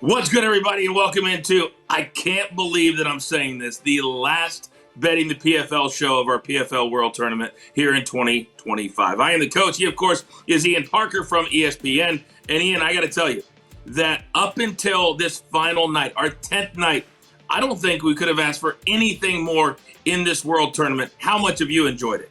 What's good, everybody, and welcome into, I can't believe that I'm saying this, the last Betting the PFL show of our PFL World Tournament here in 2025. I am the coach. He, of course, is Ian Parker from ESPN. And Ian, I got to tell you that up until this final night, our 10th night, I don't think we could have asked for anything more in this World Tournament. How much have you enjoyed it?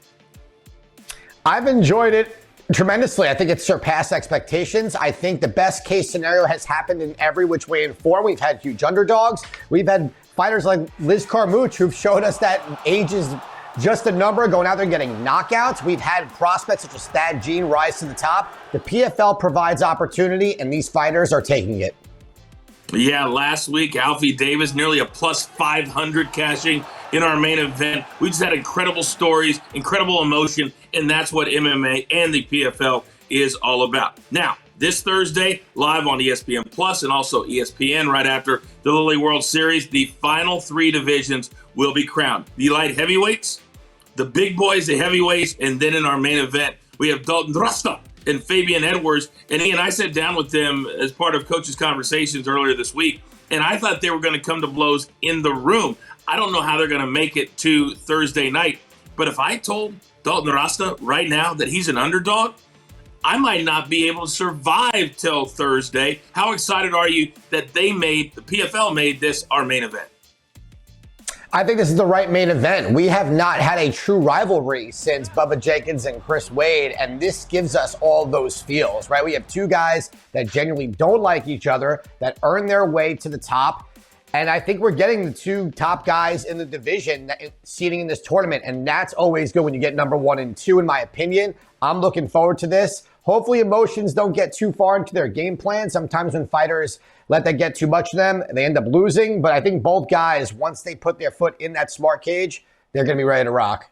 I've enjoyed it tremendously. I think it's surpassed expectations. I think the best case scenario has happened in every which way and form. We've had huge underdogs. We've had fighters like Liz Carmouche who've showed us that age is just a number, going out there and getting knockouts. We've had prospects such as Thad Jean rise to the top. The PFL provides opportunity, and these fighters are taking it. Yeah, last week, Alfie Davis, nearly a plus 500 cashing in our main event. We just had incredible stories, incredible emotion, and that's what MMA and the PFL is all about. Now, this Thursday, live on ESPN Plus and also ESPN right after the Lily World Series, the final three divisions will be crowned. The light heavyweights, the big boys, the heavyweights, and then in our main event, we have Dalton Rosta and Fabian Edwards. And Ian, I sat down with them as part of Coach's Conversations earlier this week, and I thought they were going to come to blows in the room. I don't know how they're going to make it to Thursday night, but if I told Dalton Rosta right now that he's an underdog, I might not be able to survive till Thursday. How excited are you that the PFL made this our main event? I think this is the right main event. We have not had a true rivalry since Bubba Jenkins and Chris Wade, and this gives us all those feels, right? We have two guys that genuinely don't like each other, that earn their way to the top, and I think we're getting the two top guys in the division seeding in this tournament, and that's always good when you get number 1 and 2, in my opinion. I'm looking forward to this. Hopefully emotions don't get too far into their game plan. Sometimes when fighters let that get too much of them, they end up losing. But I think both guys, once they put their foot in that smart cage, they're going to be ready to rock.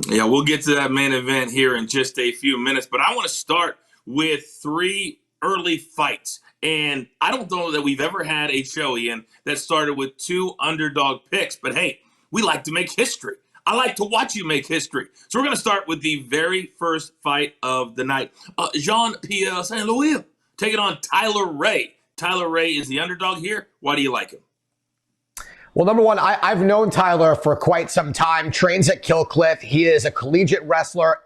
Yeah, we'll get to that main event here in just a few minutes. But I want to start with 3 early fights. And I don't know that we've ever had a show, Ian, that started with 2 underdog picks. But hey, we like to make history. I like to watch you make history. So we're going to start with the very first fight of the night. Jeanpierre St. Louis taking on Tyler Ray. Tyler Ray is the underdog here. Why do you like him? Well, number one, I've known Tyler for quite some time. Trains at Kill Cliff. He is a collegiate wrestler.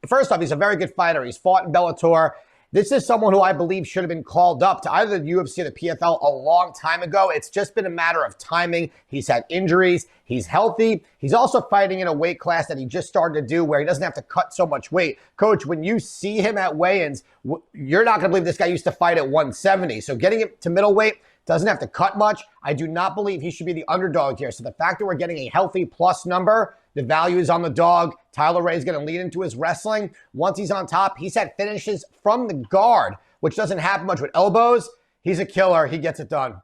First off, he's a very good fighter. He's fought in Bellator. This is someone who I believe should have been called up to either the UFC or the PFL a long time ago. It's just been a matter of timing. He's had injuries. He's healthy. He's also fighting in a weight class that he just started to do where he doesn't have to cut so much weight. Coach, when you see him at weigh-ins, you're not going to believe this guy used to fight at 170. So getting him to middleweight, doesn't have to cut much. I do not believe he should be the underdog here. So the fact that we're getting a healthy plus number, the value is on the dog. Tyler Ray is going to lead into his wrestling. Once he's on top, he's had finishes from the guard, which doesn't happen much with elbows. He's a killer. He gets it done.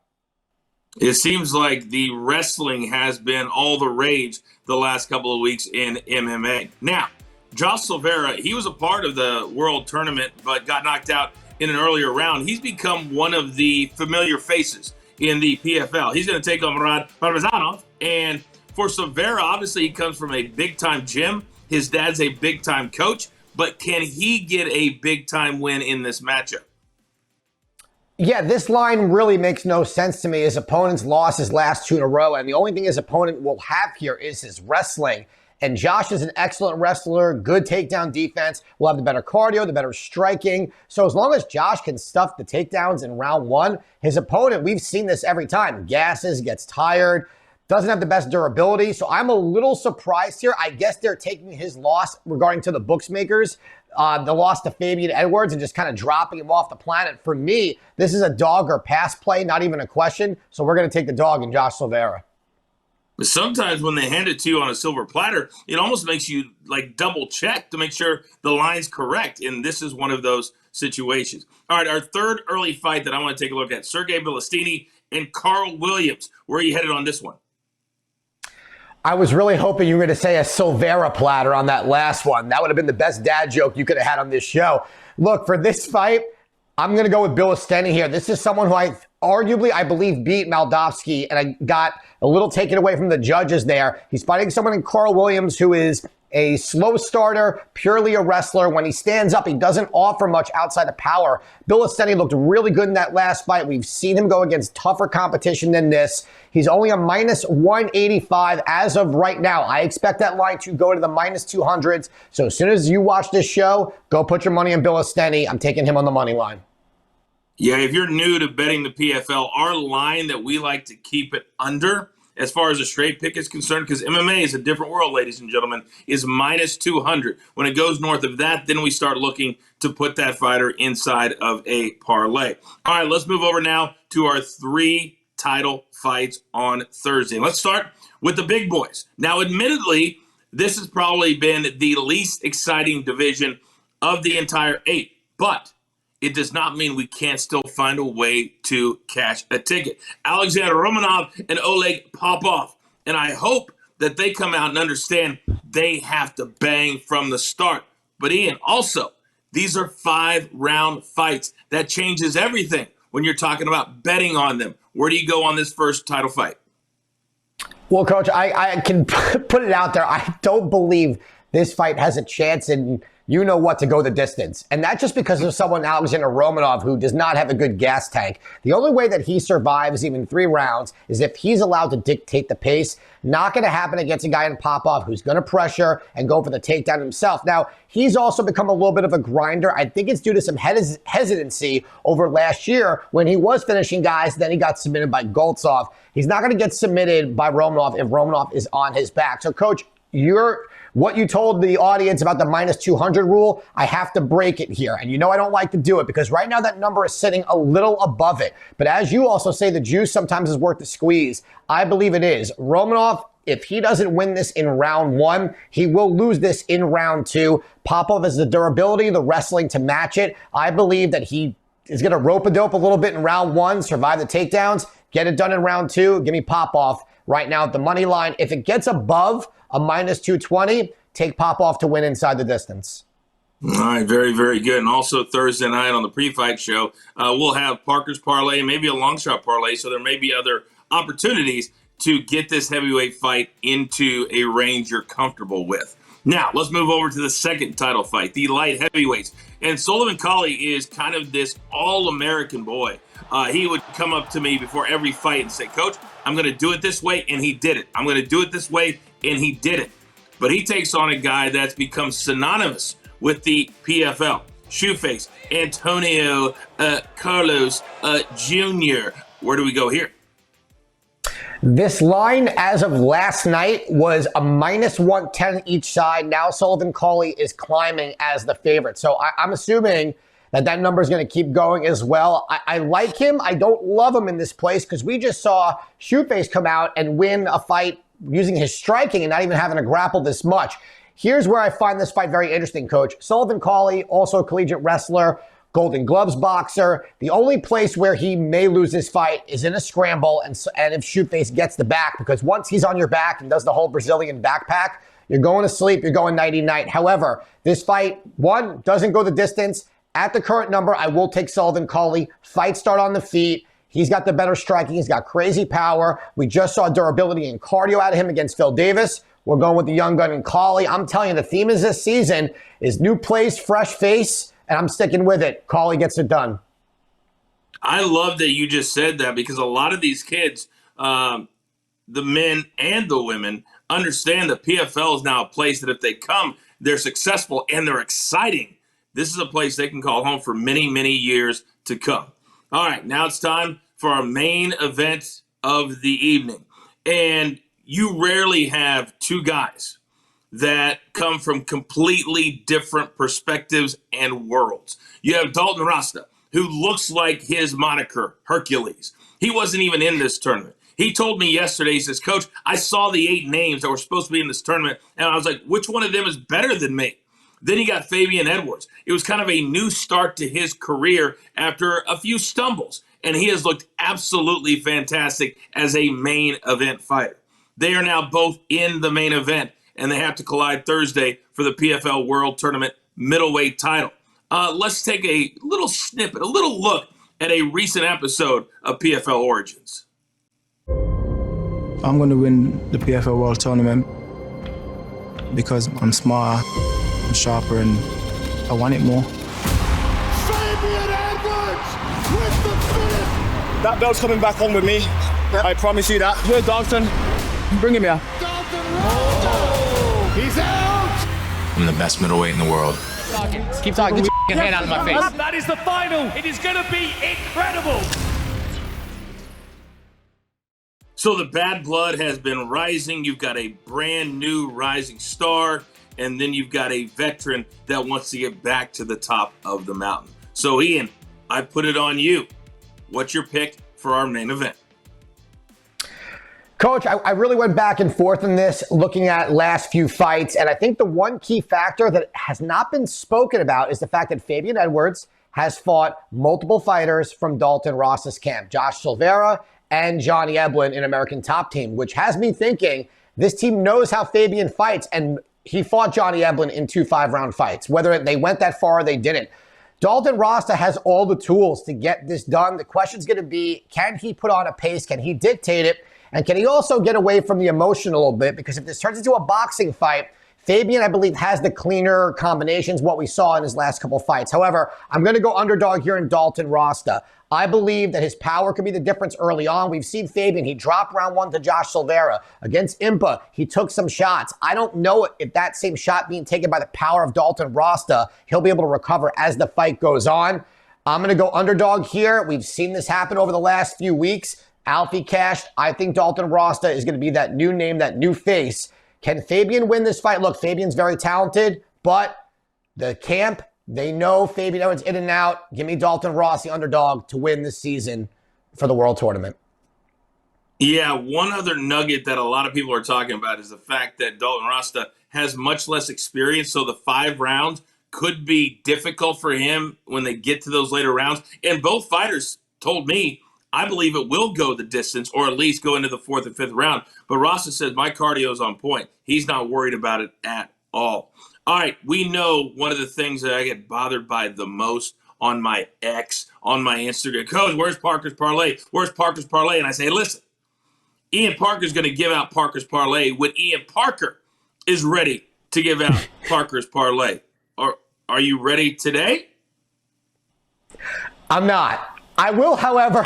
It seems like the wrestling has been all the rage the last couple of weeks in MMA. Now, Silveira, he was a part of the World Tournament, but got knocked out in an earlier round. He's become one of the familiar faces in the PFL. He's going to take on Romanov. And for Silveira, obviously he comes from a big-time gym. His dad's a big-time coach. But can he get a big-time win in this matchup? Yeah, this line really makes no sense to me. His opponent's lost his last 2 in a row, and the only thing his opponent will have here is his wrestling. And Josh is an excellent wrestler, good takedown defense, will have the better cardio, the better striking. So as long as Josh can stuff the takedowns in round 1, his opponent, we've seen this every time, gasses, gets tired, doesn't have the best durability. So I'm a little surprised here. I guess they're taking his loss regarding to the bookmakers, the loss to Fabian Edwards, and just kind of dropping him off the planet. For me, this is a dog or pass play, not even a question. So we're going to take the dog in Josh Silveira. But sometimes when they hand it to you on a silver platter, it almost makes you like double check to make sure the line's correct. And this is one of those situations. All right, our third early fight that I want to take a look at, Sergei Bilostenniy and Carl Williams. Where are you headed on this one? I was really hoping you were going to say a Silveira platter on that last one. That would have been the best dad joke you could have had on this show. Look, for this fight, I'm going to go with Bilostenniy here. This is someone who I believe beat Moldavsky, and I got a little taken away from the judges there. He's fighting someone in Carl Williams who is a slow starter, purely a wrestler. When he stands up, he doesn't offer much outside of power. Bilostenniy looked really good in that last fight. We've seen him go against tougher competition than this. He's only a minus 185 as of right now. I expect that line to go to the minus 200s. So as soon as you watch this show, go put your money on Bilostenniy. I'm taking him on the money line. Yeah, if you're new to betting the PFL, our line that we like to keep it under, as far as a straight pick is concerned, because MMA is a different world, ladies and gentlemen, is minus 200. When it goes north of that, then we start looking to put that fighter inside of a parlay. All right, let's move over now to our 3 title fights on Thursday. Let's start with the big boys. Now, admittedly, this has probably been the least exciting division of the entire 8, but it does not mean we can't still find a way to cash a ticket. Alexandr Romanov and Oleg Popov. And I hope that they come out and understand they have to bang from the start. But Ian, also, these are 5-round fights. That changes everything when you're talking about betting on them. Where do you go on this first title fight? Well, Coach, I can put it out there. I don't believe this fight has a chance in you know what to go the distance. And that's just because of someone, Alexandr Romanov, who does not have a good gas tank. The only way that he survives even 3 rounds is if he's allowed to dictate the pace. Not going to happen against a guy in Popov who's going to pressure and go for the takedown himself. Now, he's also become a little bit of a grinder. I think it's due to some hesitancy over last year when he was finishing guys, then he got submitted by Goltsov. He's not going to get submitted by Romanov if Romanov is on his back. So, Coach, what you told the audience about the minus 200 rule, I have to break it here. And you know I don't like to do it because right now that number is sitting a little above it. But as you also say, the juice sometimes is worth the squeeze. I believe it is. Romanov, if he doesn't win this in round 1, he will lose this in round 2. Popov has the durability, the wrestling to match it. I believe that he is going to rope-a-dope a little bit in round 1, survive the takedowns, get it done in round 2. Give me Popov right now at the money line. If it gets above a minus 220, take Popov to win inside the distance. All right, very, very good. And also Thursday night on the pre-fight show, we'll have Parker's parlay, maybe a long shot parlay, so there may be other opportunities to get this heavyweight fight into a range you're comfortable with. Now, let's move over to the second title fight, the light heavyweights. And Sullivan Cauley is kind of this all-American boy. He would come up to me before every fight and say, Coach, I'm going to do it this way, and he did it. I'm going to do it this way, and he did it. But he takes on a guy that's become synonymous with the PFL. Shoeface, Antonio Carlos Jr. Where do we go here? This line, as of last night, was a minus 110 each side. Now Sullivan Cauley is climbing as the favorite. So I'm assuming that number is going to keep going as well. I like him. I don't love him in this place because we just saw Shoeface come out and win a fight using his striking and not even having to grapple this much. Here's where I find this fight very interesting, Coach. Sullivan Cauley, also a collegiate wrestler, Golden Gloves boxer. The only place where he may lose this fight is in a scramble and if Shoeface gets the back, because once he's on your back and does the whole Brazilian backpack, you're going to sleep, you're going nighty-night. However, this fight, 1, doesn't go the distance. At the current number, I will take Sullivan Cauley. Fight start on the feet. He's got the better striking. He's got crazy power. We just saw durability and cardio out of him against Phil Davis. We're going with the young gun in Cauley. I'm telling you, the theme is this season is new place, fresh face, and I'm sticking with it. Cauley gets it done. I love that you just said that because a lot of these kids, the men and the women, understand that PFL is now a place that if they come, they're successful and they're exciting. This is a place they can call home for many, many years to come. All right, now it's time for our main event of the evening. And you rarely have 2 guys that come from completely different perspectives and worlds. You have Dalton Rosta, who looks like his moniker, Hercules. He wasn't even in this tournament. He told me yesterday, he says, Coach, I saw the 8 names that were supposed to be in this tournament, and I was like, which one of them is better than me? Then he got Fabian Edwards. It was kind of a new start to his career after a few stumbles, and he has looked absolutely fantastic as a main event fighter. They are now both in the main event, and they have to collide Thursday for the PFL World Tournament middleweight title. Let's take a little snippet, a little look at a recent episode of PFL Origins. I'm going to win the PFL World Tournament. because I'm smarter, I'm sharper, and I want it more. Fabian Edwards with the finish. That belt's coming back home with me. Yep. I promise you that. Here, Dalton. Bring him here. Dalton Rosta. He's out. I'm the best middleweight in the world. Keep talking. Get your hand out of my face. That is the final. It is going to be incredible. So the bad blood has been rising. You've got a brand new rising star, and then you've got a veteran that wants to get back to the top of the mountain. So Ian, I put it on you. What's your pick for our main event? Coach, I really went back and forth in this, looking at last few fights, and I think the one key factor that has not been spoken about is the fact that Fabian Edwards has fought multiple fighters from Dalton Rosta's camp, Josh Silveira and Johnny Eblen in American Top Team, which has me thinking this team knows how Fabian fights, and he fought Johnny Eblen in 2 5-round fights. Whether they went that far or they didn't, Dalton Rosta has all the tools to get this done. The question's going to be, can he put on a pace? Can he dictate it? And can he also get away from the emotion a little bit? Because if this turns into a boxing fight, Fabian, I believe, has the cleaner combinations, what we saw in his last couple fights. However, I'm going to go underdog here in Dalton Rosta. I believe that his power could be the difference early on. We've seen Fabian. He dropped round 1 to Josh Silveira. Against Impa, he took some shots. I don't know if that same shot being taken by the power of Dalton Rosta, he'll be able to recover as the fight goes on. I'm going to go underdog here. We've seen this happen over the last few weeks. Alfie cashed. I think Dalton Rosta is going to be that new name, that new face. Can Fabian win this fight? Look, Fabian's very talented, but the camp, they know Fabian Edwards in and out. Give me Dalton Rosta, the underdog, to win this season for the World Tournament. Yeah, one other nugget that a lot of people are talking about is the fact that Dalton Rosta has much less experience, so the 5 rounds could be difficult for him when they get to those later rounds. And both fighters told me, I believe it will go the distance, or at least go into the 4th and 5th round. But Rosta says, my cardio is on point. He's not worried about it at all. All right, we know one of the things that I get bothered by the most on my X, on my Instagram, Coach, where's Parker's Parlay? Where's Parker's Parlay? And I say, listen, Ian Parker's going to give out Parker's Parlay when Ian Parker is ready to give out Parker's Parlay. Are you ready today? I'm not. I will, however,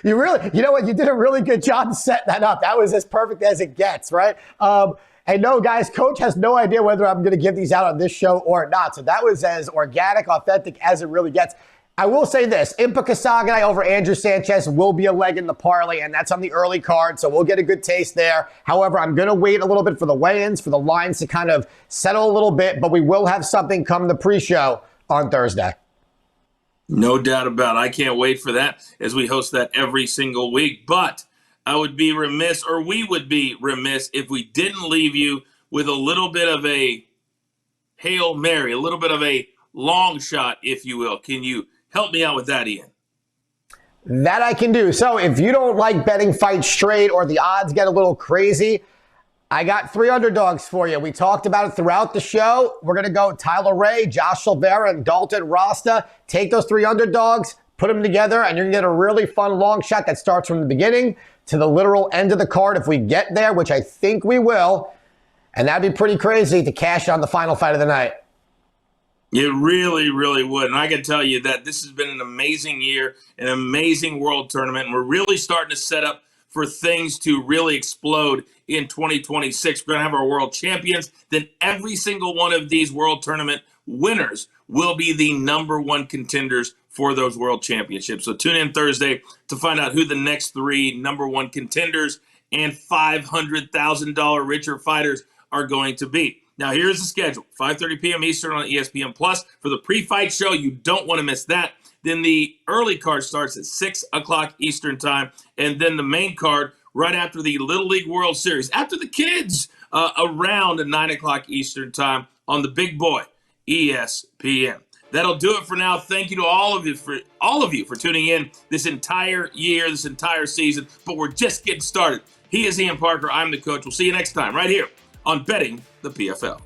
you know what? You did a really good job setting that up. That was as perfect as it gets, right? And no, guys, Coach has no idea whether I'm going to give these out on this show or not. So that was as organic, authentic as it really gets. I will say this, Impa Kasaganay over Andrew Sanchez will be a leg in the parlay, and that's on the early card, so we'll get a good taste there. However, I'm going to wait a little bit for the weigh-ins, for the lines to kind of settle a little bit, but we will have something come the pre-show on Thursday. No doubt about it. I can't wait for that as we host that every single week. But I would be remiss, or we would be remiss, if we didn't leave you with a little bit of a Hail Mary, a little bit of a long shot, if you will. Can you help me out with that, Ian? That I can do. So if you don't like betting fights straight or the odds get a little crazy, I got 3 underdogs for you. We talked about it throughout the show. We're going to go Tyler Ray, Josh Silveira, and Dalton Rosta. Take those 3 underdogs, put them together, and you're going to get a really fun long shot that starts from the beginning to the literal end of the card if we get there, which I think we will. And that'd be pretty crazy to cash on the final fight of the night. It really, really would. And I can tell you that this has been an amazing year, an amazing world tournament. And we're really starting to set up for things to really explode in 2026. We're going to have our world champions. Then every single one of these world tournament winners will be the #1 contenders for those world championships. So tune in Thursday to find out who the next 3 #1 contenders and $500,000 richer fighters are going to be. Now, here's the schedule. 5:30 p.m. Eastern on ESPN Plus for the pre-fight show. You don't want to miss that. Then the early card starts at 6 o'clock Eastern time. And then the main card right after the Little League World Series, after the kids, around 9 o'clock Eastern time on the big boy, ESPN. That'll do it for now. Thank you to all of you for tuning in this entire year, this entire season. But we're just getting started. He is Ian Parker. I'm the coach. We'll see you next time right here on Betting the PFL.